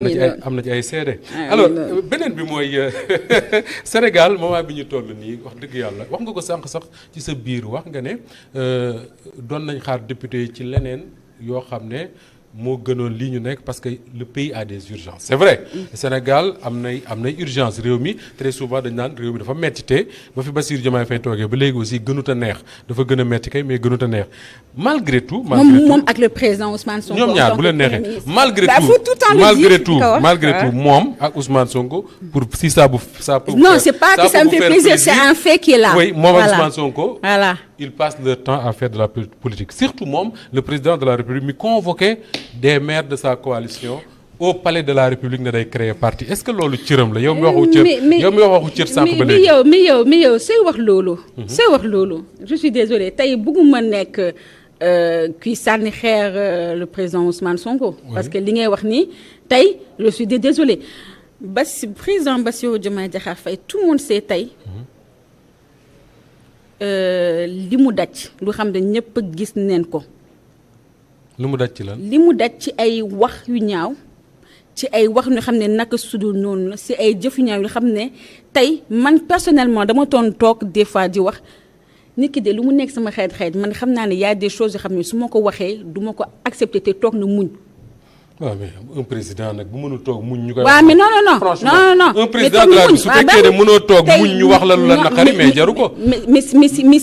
am na ci ay seede alors beneen bi mooy Sénégal moment bi ñu toll nii wax dëgg yàlla wax nga ko sànq sax ci sa biir wax nga ne doon nañ xaar député yi ci leneen yoo xam ne moo gënoon lii ñu nekk parce que le pays a des urgences c'est vrai Sénégal am nay urgence réew mi très souvent dañ naan réew mi dafa metti te ba fi Bassirou Diomaye Faye toogee ba léegi aussi gënut a neex dafa gën a metti kay mais gënut a neex malgré tout moom ak le président Ousmane Sonko ñoom ñaar bu leen neexee malgré tout moom ak Ousmane Sonko pour si ça peut non c'est pas que ça me fait plaisir c'est un fait qui est là oui moom ak Ousmane Sonko voilà ils passent leur temps à faire de la politique surtout moom le président de la République mi convoqué des maires de sa coalition au palais de la République ne day créer parti est-ce que loolu cëram la yow mi waxu cër yow mi waxu cër sànq ba léegi mais yow say wax loolu je suis désolée tey bëgguma nekk kuy sànni xeer le président Ousmane Sonko parce que li ngay wax nii tey je suis désolée président Bassirou Diomaye Diakhar Faye tout le monde sait tey li mu daj lu xam ne ñëpp gis neen ko lu mu daj ci lan li mu daj ci ay wax yu ñaaw ci ay wax yu xam ne naka sudul noonu la si ay jëf yu ñaaw yu xam ne tey man personnellement dama toog des fois di wax nit ki de lu mu nekk sama xeet man xam naa ne y a des choses yoo xam ne su ma ko waxee du ma ko accepter te toog na muñ. waaw mais un président nag bu mënul toog muñ ñu koy. waaw mais non un président de la République su fekkee ne mënoo toog muñ ñu wax la lu la naqari mais jaru ko. mais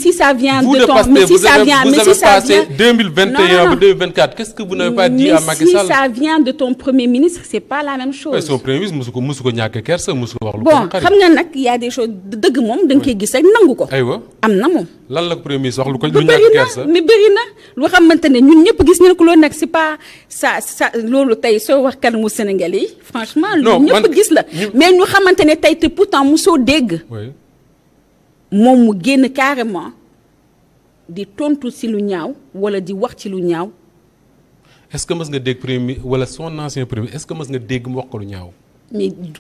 si ça vient de ton mais si ça vient vous avez passé 2021 ba 2024 qu'est-ce que vous n'avez pas dit à Macky Sall. mais si ça vient de ton premier ministre c'est pas la même chose. son premier ministre musu ko ñàkk kersa musu ko wax lu ko bon naqari. xam nga nag y a des choses dëgg moom da nga koy gis rek nangu ko. aywa am na moom. lan la ko premier ministre wax lu ko lu ñàkk kersa. mais bëri na lu xamante ne ñun ñëpp gis nañ ko loolu nag c'est pas ça loolu tey soo wax kanamu Sénégalais yi franchement. non lu ñëpp gis la mais ñu xamante ne tey te pourtant mosoo dégg. moom mu génn carrément di tontu ci lu ñaaw wala di wax ci lu ñaaw. est-ce que mës nga dégg premier wala son ancien premier est-ce que mës nga dégg mu wax ko lu ñaaw.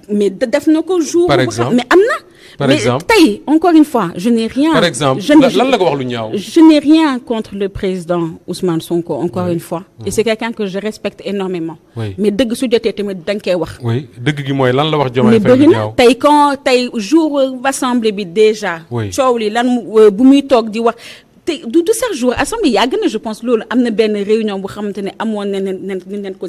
mais def na ko jour. par exemple mais am na. par exemple mais tey encore une fois je n'ai rien. par exemple lan la ko wax lu ñaaw. je n'ai rien contre le président Ousmane Sonko encore une fois. et c'est quelqu'un que je respecte énormément. mais dëgg su jotee tamit da nga koy wax. oui dëgg gi mooy lan la wax Diomaye Faye lu ñaaw. tey tey jour assemblée bi déjà. coow li lan bu muy toog di wax. te du sax jour assemblée yàgg na je pense loolu am na benn réunion bu xamante ne amoon nañ ko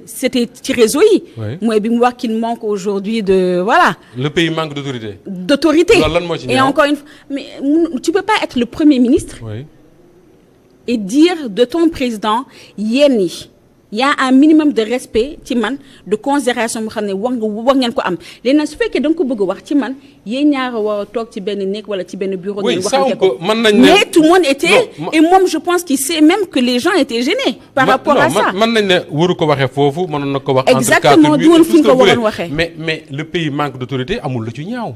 c'était ci réseau yi. mooy bi mu wax qu'il manque aujourd'hui de voilà. le pays manque d'autorité. loolu lan moo ci ñaaw et encore une fois mais tu peux pas être le premier ministre. et dire de ton président yéen yi y a un minimum de respect ci man de considération boo xam ne war ngeen ko am léegi nag su fekkee da nga ko bëgg a wax ci man yéen ñaar a war a toog ci benn néeg wala ci benn bureau. oui ça on peut mën nañ ne mais tout le monde était et moom je pense qu'il sait même que les gens étaient gênés. par rapport à ça mën nañ ne waru ko waxee foofu mënoon na ko wax. exactement du woon fi ñu ko waroon waxee mais le pays manque d'autorité amul la ci ñaaw.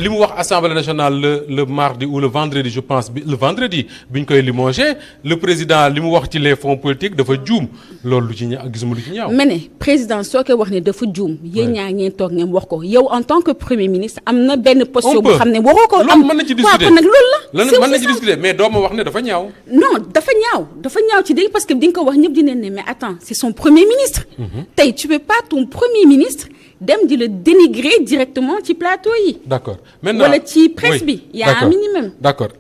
li mu wax assemblée nationale le mardi ou le vendredi je pense le vendredi bi ñu koy limogé le président li mu wax ci les fonds politiques dafa juum loolu lu ci ñaaw gisuma lu ci ñaaw. mais ne président soo koy wax ne dafa juum. yéen ñaar ngeen toog ngeen wax ko yow en tant que premier ministre am na benn posture boo xam ne waroo ko am. loolu mën na ci discuter nag loolu la. mën na ci discuter mais doo ma wax ne dafa ñaaw. non dafa ñaaw ci dégg parce que di nga ko wax ñëpp dinañ ne mais attends c'est son premier ministre. tey tu peux pas ton premier ministre. dem di le dénigrer directement ci plateau yi. d'accord maintenant wala ci presse bi. y a un minimum. d'accord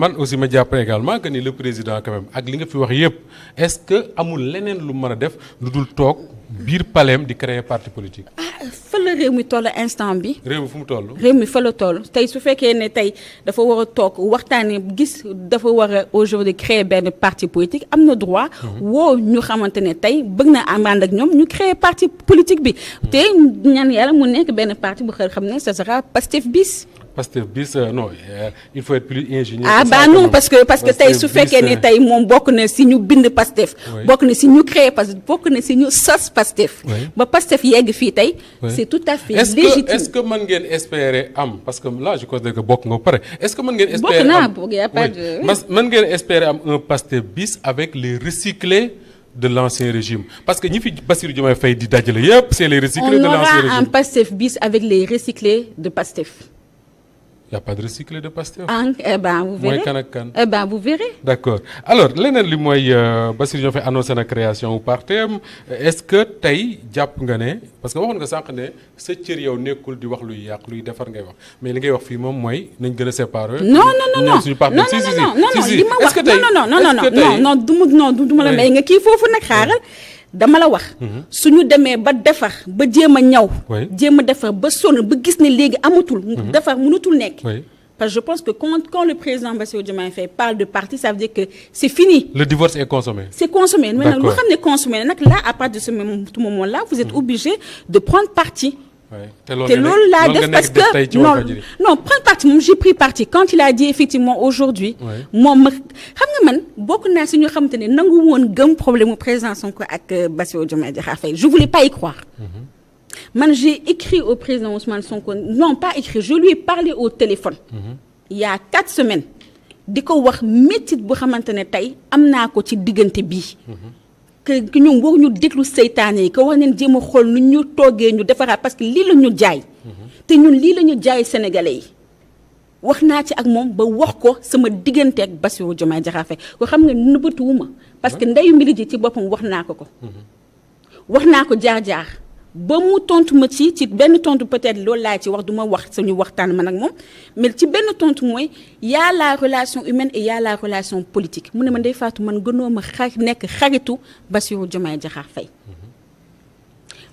man aussi ma jàpp également que ni le président quand même ak li nga fi wax yépp est-ce que amul leneen lu mën a def lu dul toog biir palais di créer parti politique. fa la réew mi toll instant bi. réew mi fu mu toll. réew mi fa la toll tey su fekkee ne tey dafa war a toog waxtaanee gis dafa war a aujourd'hui créer benn parti politique am na droit. woo ñu xamante ne tey bëgg na ànd ak ñoom ñu créer parti politique bi. te ñaan yàlla mu nekk benn parti bu xam ne ça sera Pastef bis. Pastef bis non il faut être plus ingénieux. Non parce que tey su fekkee ne tey moom bokk na si ñu bind Pastef. bokk na si ñu créer Pastef bokk na si ñu sos Pastef. ba Pastef yegg fii tey. c'est tout à fait légitime. est-ce que mën ngeen espérer am parce que là je considère que bokk nga ba pare est-ce que mën ngeen. espérer am bokk naa boog y a pas de. mën ngeen espérer am un Pastef bis avec les recyclés de l'ancien régime parce que ñi fi Bassirou Diomaye Faye di dajale yépp c'est les recyclés de l'ancien régime. on aura un Pastef bis avec les recyclés de Pastef. y a pas de recyclé de Pastef. Eh ben vous verrez mooy kan ak kan. Eh ben vous verrez. d'accord alors leneen li mooy Bassirou Diomaye Faye annoncé na création wu partem est-ce que tey jàpp nga ne parce que waxoon nga sànq ne sa cër yow nekkul di wax luy yàq luy defar ngay wax mais li ngay wax fii moom mooy nañ gën a séparer. non suñu partem non li ma wax non du ma la may nga kii foofu nag xaaral. dama la wax. suñu demee ba defar ba jéem a ñaw. jéem a defar ba sonn ba gis ne léegi amatul. defar mënatul nekk. parce que je pense que quand le président Bassirou Diomaye Faye parle de parti ça veut dire que c'est fini. Le divorce est consommé. C'est consommé mais nag lu xam ne consommé nag là à partir de ce moment là vous êtes obligé de prendre parti. te loolu laa def parce que non prendre parti moom j'ai pris parti quand il a dit effectivement aujourd'hui moom ma xam nga man bokk naa si ñoo xamante ne nangu woon gëm problème mu président Sonko ak Bassirou Diomaye Diakhar Faye je voulais pas y croire. Man j'ai écrit au président Ousmane Sonko non pas écrit je lui ai parlé au téléphone. Il y a 4 semaines di ko wax métit bu xamante ne tey am naa ko ci diggante bii. que ñoom waruñu déglu seytaane yi que wax neen jéem a xool nu ñu toogee ñu defaraat parce que lii la ñu jaay. te ñun lii la ñu jaay sénégalais yi. wax naa ci ak moom ba wax ko sama diggante ak Bassirou Diomaye Diakhar Faye ko xam nga nëbbatuwuma parce que ndeyu mbili ji ci boppam wax naa ko. wax naa ko jaar-jaar ba mu tontu ma ci benn tontu peut-être loolu laa ci wax du ma wax suñu waxtaan man ak moom mais ci benn tontu mooy y a la relation humaine et y a la relation politique mu ne ma Ndeye Fatou man gënoo ma nekk xaritu Bassirou Diomaye Diakhar Faye.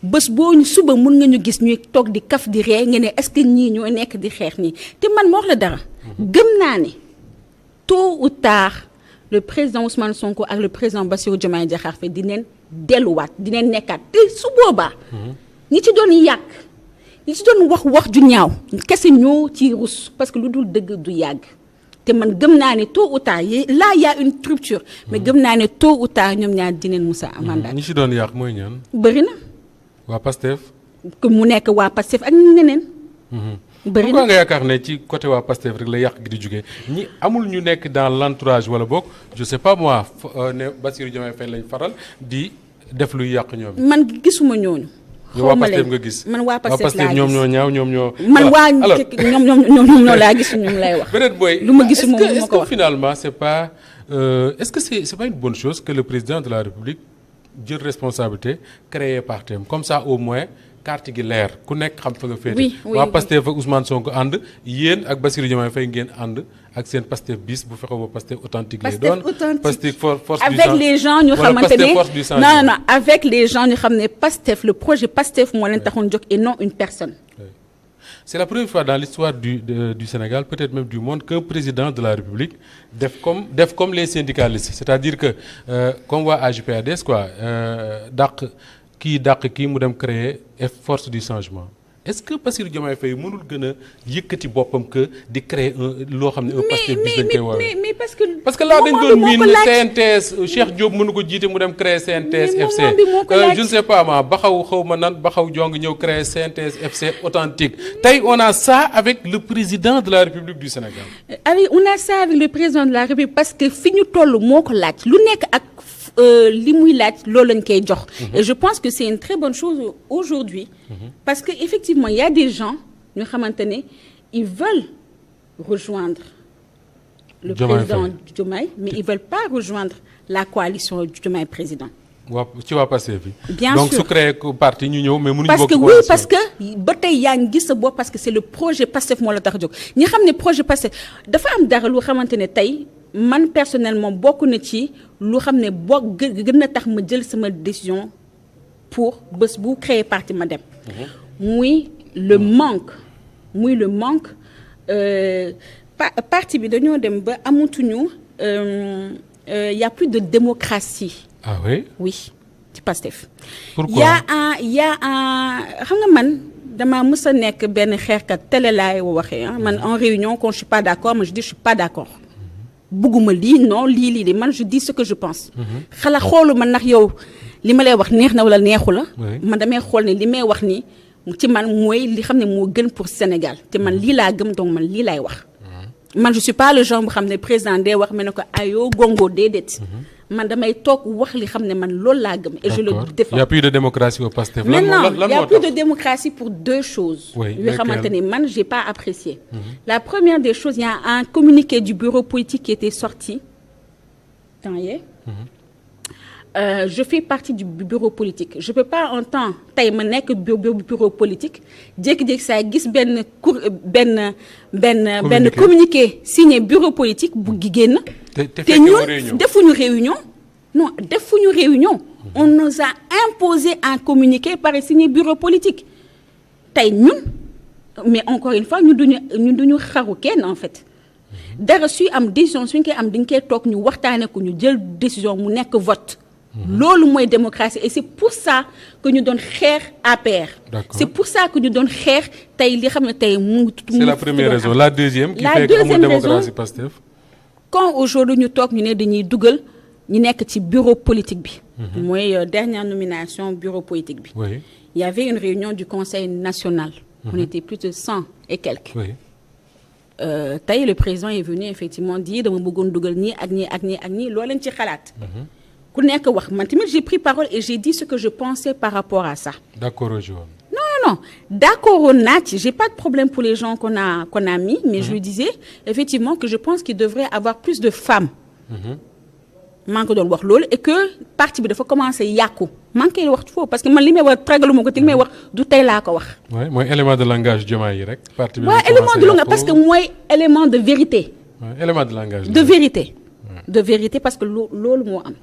bés boo ñu suba mun nga ñu gis ñuy toog di kaf di ree nga ne est-ce que ñii ñoo nekk di xeex nii te man ma wax la dara. gëm naa ne tôt ou tard le président Ousmane Sonko ak le président Bassirou Diomaye Diakhar Faye dinañ delluwaat dinañ nekkaat te su boobaa. ñi ci doon yàq ñi ci doon wax ju ñaaw kese ñoo ci rus parce que lu dul dëgg du yàgg te man gëm naa ne tôt ou tard là y a une rupture. mais gëm naa ne tôt ou tard ñoom ñaar dinañ musa amandaat. ñi ci doon yàq mooy ñaan. bëri na. waa Pastef. que mu nekk waa Pastef ak ñeneen. bëri na pourquoi nga yaakaar ne ci côté waa Pastef rek la yàq gi di jógee ñi amul ñu nekk dans l'entourage wala boog je sais pas moi ne Bassirou Diomaye Faye lañ faral di def luy yàq ñoom. man gisuma ñooñu. waa Pastef nga gis man waa Pastef laa gis ñoom ñoo ñaaw ñoom ñoo. man waa ñoom ñoo laa gis ñoom lay wax. peut-être booy lu ma gis moom lu ma ko wax finalement c'est pas est-ce que c'est pas une bonne chose que le président de la République jël responsabilité créer parti comme ça au moins carte gi leer ku nekk xam fa nga féete. waa Pastef ak Ousmane Sonko ànd yéen ak Bassirou Diomaye Faye ngeen ànd ak seen Pastef bis bu fexe ba Pastef authentique lay doon. Pastef force du avec les gens ñu xamante ne non avec les gens ñu xam ne Pastef le projet Pastef moo leen taxoon jóg et non une personne. C'est la première fois dans l'histoire du Sénégal peut-être même du monde qu'un président de la République def comme les syndicalistes c'est-à-dire que comme waa AJ/PADS quoi dàq kii mu dem créer force du changement est-ce que Bassirou Diomaye Faye mënul gën a yëkkati boppam que di créer loo xam ne un Pastef bis dañ koy woowee mais parce que là dañ doon miin CNTS Cheikh Diop mënu ko jiite mu dem créer CNTS FC je ne sais pas ma xaw ma nan Baxaw Jong ñëw créer CNTS FC authentique tey on a ça avec le président de la République du Sénégal. on a ça avec le président de la République parce que fi ñu toll moo ko laaj lu nekk ak li muy laaj loolu lañ koy jox. Et je pense que c'est une très bonne chose aujourd'hui parce que effectivement il y a des gens ñu xamante ne ils veulent rejoindre le président Diomaye mais ils veulent pas rejoindre la coalition Diomaye président. ci waa Pastef bi. bien donc sûr su créé parti ñu ñëw mais mënuñu parce bokk que oui parce que ba tey yaa ngi gis sa bopp parce que c'est le projet Pastef moo la tax a jóg ñi xam ne projet Pastef dafa am dara lu xamante ne tey man personnellement bokk na ci lu xam ne gën na tax ma jël sama décision pour bés bu créer parti ma dem. muy le manque parti bi dañoo dem ba amatuñu y a plus de démocratie. Ah oui? Oui, ci Pastef. Pourquoi? y a un xam nga man dama mës a nekk benn xeexkat télé laay waxee man en réunion quand je suis pas d'accord moi je dis je suis pas d'accord. bugguma lii non lii man je dis ce que je pense. xala xoolu man ndax yow li ma lay wax neex na wala neexu la. man damay xool ne li may wax ni ci man mooy li xam ne moo gën pour Sénégal te man lii laa gëm donc man lii laay wax. man je suis pas le genre bu xam ne président day wax ma ne ko ayoo gongo déedéet. man damay toog wax li xam ne man loolu laa gëm. et je le défends. Il y a plus de démocratie au Pastef. Maintenant il y a plus de démocratie pour deux choses. oui yoo xamante ne man j'ai pas apprécié. La première des choses, il y a un communiqué du bureau politique qui était sorti. Temps yee. Je fais partie du bureau politique je peux pas en temps tey ma nekk bureau politique jékki-jékki saa gis benn communiqué signé bureau politique bu génn. te ñun defuñu réunion. non defuñu réunion. on nous a imposé un communiqué par signé bureau politique tey ñun mais encore une fois ñun duñu xaru kenn en fait. dara suy am décision suñ koy am dañ koy toog ñu waxtaanee ko ñu jël décision mu nekk vote. loolu mooy démocratie et c'est pour ça que ñu doon xeex APR. C'est pour ça que ñu doon xeex tey li xam ne tey mu ngi. C'est la première raison. La deuxième qui fait que amul démocratie Pastef. quand aujourd'hui ñu toog ñu ne dañuy dugal ñu nekk ci bureau politique bi. mooy dernière nomination bureau politique bi. oui il y avait une réunion du conseil national. on était plus de 100 et quelques. oui. tey le président est venu effectivement dire dama bëggoon dugal ñii ak ñii ak ñii ak ñii loo leen ci xalaat. ku nekk wax man tamit j'ai pris parole et j'ai dit ce que je pensais par rapport à ça. D'accord Joanne. non d'accord woon naa ci j'ai pas de problème pour les gens qu'on a mis mais je lui disais effectivement que je pense qu'il devrait avoir plus de femmes. maa ngi ko doon wax loolu et que parti bi dafa commencer yàqu. maa ngi koy wax foofu parce que man li may wax tragaluma ko te li may wax du tey laa ko wax. oui mooy élément de langage Diomaye yi rek. parti bi waaw élément de langage parce que mooy élément de vérité. élément de langage. de vérité. de vérité parce que loolu moo am.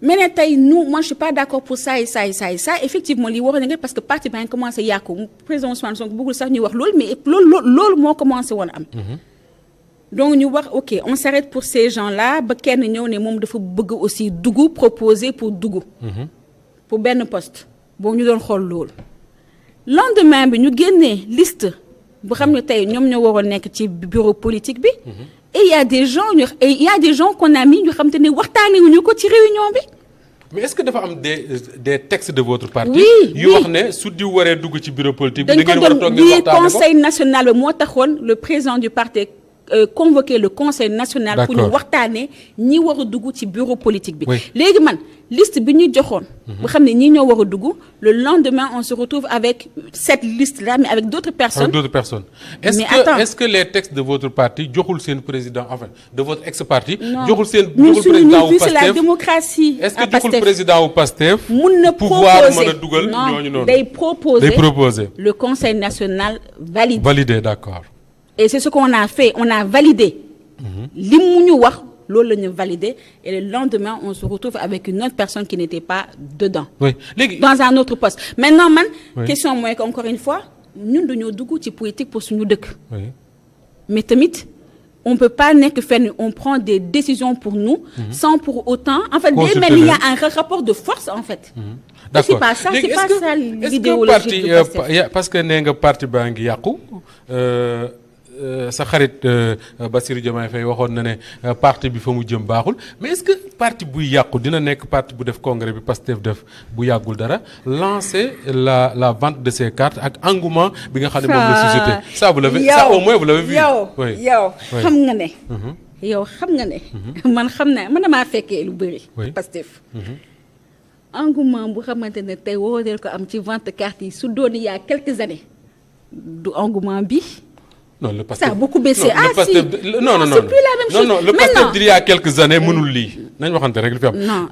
mais ne tey moi je suis pas d'accord pour ça et ça et ça et ça effectivement lii waroon na parce que parti ba nga commencé yàqu président Ousmane Sonko bëggul sax ñuy wax loolu mais loolu moo commencé woon am. donc ñu wax ok on s'arrête pour ces gens-là ba kenn ñëw ne moom dafa bëgg aussi dugg proposer pour dugg. pour benn poste boobu ñu doon xool loolu. lendemain bi ñu génnee liste bu xam ne tey ñoom ñoo waroon nekk ci bureau politique bi. et il y a des gens qu'on a mis ñu xam te ne waxtaanee wuñu ko ci réunion bi. mais est-ce que dafa am des textes de votre parti. oui yu wax ne su di waree dugg ci bureau politique bi. dañ ko doon bi conseil national bi moo taxoon le président du parti convoqué le conseil national. D'accord. pour ñu waxtaanee ñi war a dugg ci bureau politique bi. léegi man liste bi ñu joxoon. bu xam ne ñii ñoo war a dugg le lendemain on se retrouve avec cette liste là mais avec d'autres personnes. Avec d'autres personnes. Est-ce que les textes de votre parti joxul seen président enfin de votre ex-parti. joxul seen joxul président wu c'est la démocratie. est-ce que joxul président wu Pastef. mun na pouvoir mën a dugal ñooñu noonu. day proposer. day le conseil national valide. validé d'accord. et c'est ce qu'on a fait on a validé. li mu ñu wax. loolu la ñu validé et le lendemain on se retrouve avec une autre personne qui n'était pas dedans. oui léegi dans un autre poste maintenant man. oui. question mooy que encore une fois ñun dañoo dugg ci politique pour suñu dëkk. oui. mais tamit on peut pas nekk fenn on prend des décisions pour nous. sans pour autant en fait day mel ni il y a un rapport de force en fait. d'accord c'est pas ça c'est pas ça l'idéologie du Pastef parce que nee nga parti baa ngi yàqu. sa xarit Bassirou Diomaye Faye waxoon na ne parti bi fa mu jëm baaxul mais est-ce que parti buy yàqu dina nekk parti bu def congrès bi Pastef def bu yàggul dara lancer la vente de ses cartes ak engouement bi nga xam ne moom la suscité. ça vous l'avez ça au moins vous l'avez vu. yow xam nga ne. yow xam nga ne. man xam naa man damaa fekkee lu bëri. Pastef. engouement bu xamante ne tey wooteel ko am ci vente carte yi su doon il y a quelques années du engouement bi. non le Pastef ça a beaucoup baissé. non, ah si non c'est plus la même chose. non le Pastef d'il y a quelques années mënul lii nañ waxante rek li fi am. non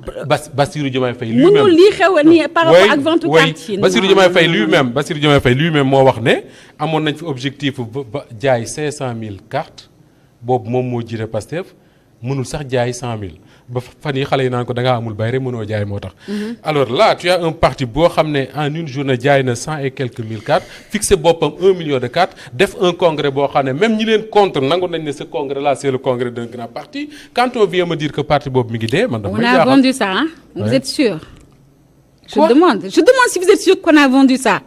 Bassirou Diomaye Faye lui-même mënul lii xew nii par rapport ak vente carte yi. Bassirou Diomaye Faye lui-même moo wax ne amoon nañ fi objectif ba jaay 500000 cartes boobu moom moo jiite Pastef mënul sax jaay 100000 ba fan yi xale yi naan ko da ngaa amul bay rek mënoo jaay moo tax. alors là tu as un parti boo xam ne en une journée jaay na 100 et quelques mille cartes fixé boppam 1 million de cartes def un congrès boo xam ne même ñi leen contre nangu nañ ne ce congrès là c'est le congrès d'un grand parti quand on vient me dire que parti boobu mi ngi dee man. dafa may jaaxal on a vendu ça hein? Vous êtes sûr? Quoi? Je demande si vous êtes sûr qu'on a vendu ça.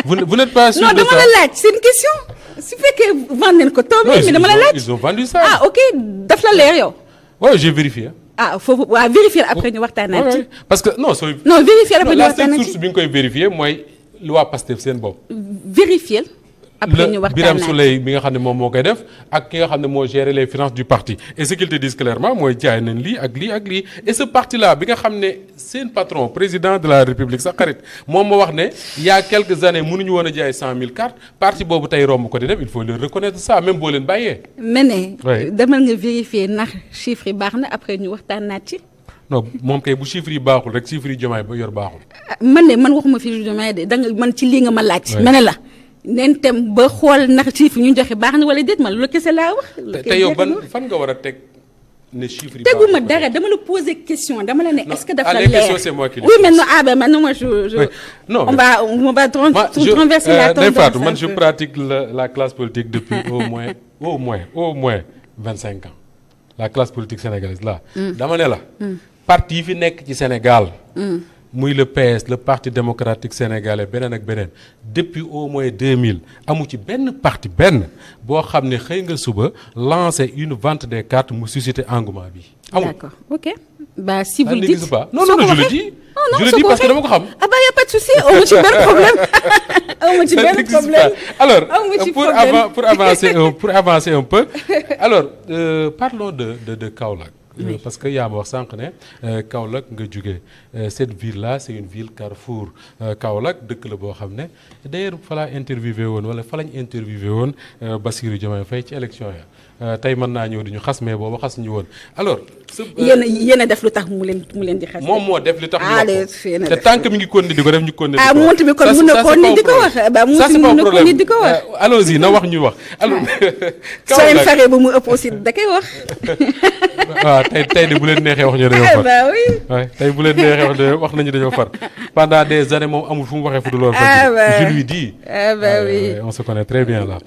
vous n'êtes pas sûr non, de ça? Non dama la laaj c'est une question. su fekkee vendre nañ ko taw bi mais dama la laaj. ils ont vendu ça. ah ok daf la leer yow. oui j'ai vérifié. ah foofu waaw vérifier après ñu waxtaanee ci. parce que non sooy. non vérifier après ñu la waxtaanee seule ci source bi nga koy vérifier mooy waa Pastef seen bopp. vérifier. après ñu waxtaan Birame Souleye bi nga xam ne moom moo koy def ak ki nga xam ne moo gérer les finances du parti et ce qu'ils te disent clairement mooy jaay nañ lii ak lii ak lii et ce parti là bi nga xam ne seen patron président de la république sa xarit moom moo wax ne il y a quelques années mënuñu woon a jaay 100 000 cartes parti boobu tey romb ko di dem il faut le reconnaître ça même boo leen bàyyee. mais ne demal nga vérifier ndax chiffres yi baax na après ñu waxtaan naat ci. non moom kay bu chiffres yi baaxul rek chiffres yi Diomaye ba yor baaxul. man waxuma fi Diomaye de danga man ci lii nga ma laaj. ma ne la neen tem ba xool ndax chiffres ñu joxe baax na wala déet man lu kese laa wax. te yow fan nga war a teg ne chiffres yi baaxul teguma dara dama la poser question dama la ne est-ce que dafa leer. les questions c'est moi qui oui mais non maintenant moi non on va renverser la tendance. Man je pratique la classe politique depuis au moins 25 ans la classe politique sénégalaise là. dama ne la. parti yi fi nekk ci Sénégal. muy le PS le parti démocratique sénégalais beneen ak beneen depuis au moins 2000 amu ci benn parti boo xam ne xëy nga suba lancer une vente des cartes mu susciter engouement bi. amul d'accord ok. bah si vous le dites non je le dis. je le dis parce que dama ko xam. ah bah y a pas de souci amu ci benn problème. alors pour avancer un peu alors parlons de Kaolack. Oui. Parce que yaa ma wax sànq ne Kaolack nga jóge cette ville là c'est une ville carrefour Kaolack dëkk la boo xam ne d'ailleurs fa laa interviewé woon wala fa lañ interviewé woon Bassirou Diomaye Faye ci élection ya tey mën naa ñëw di ñu xas mais booba xas ñu woon alors. yéen a def lu tax mu leen di xas. moom moo def li tax ñu wax ko te tant que mi ngi continuer di ko def ñu continuer di ko wax. moom tamit kon mun na continuer di ko wax. ça c'est pas un problème allons-y na wax ñu wax. alors soo leen faree ba mu ëpp aussi da koy wax. waaw tey de bu leen neexee wax ñu dañoo far. bah oui. waaye tey bu leen neexee wax nañu dañoo far pendant des années moom amul fu mu waxee fu dul lool. ah bah je lui dis. ah bah oui. On se connaît très bien là.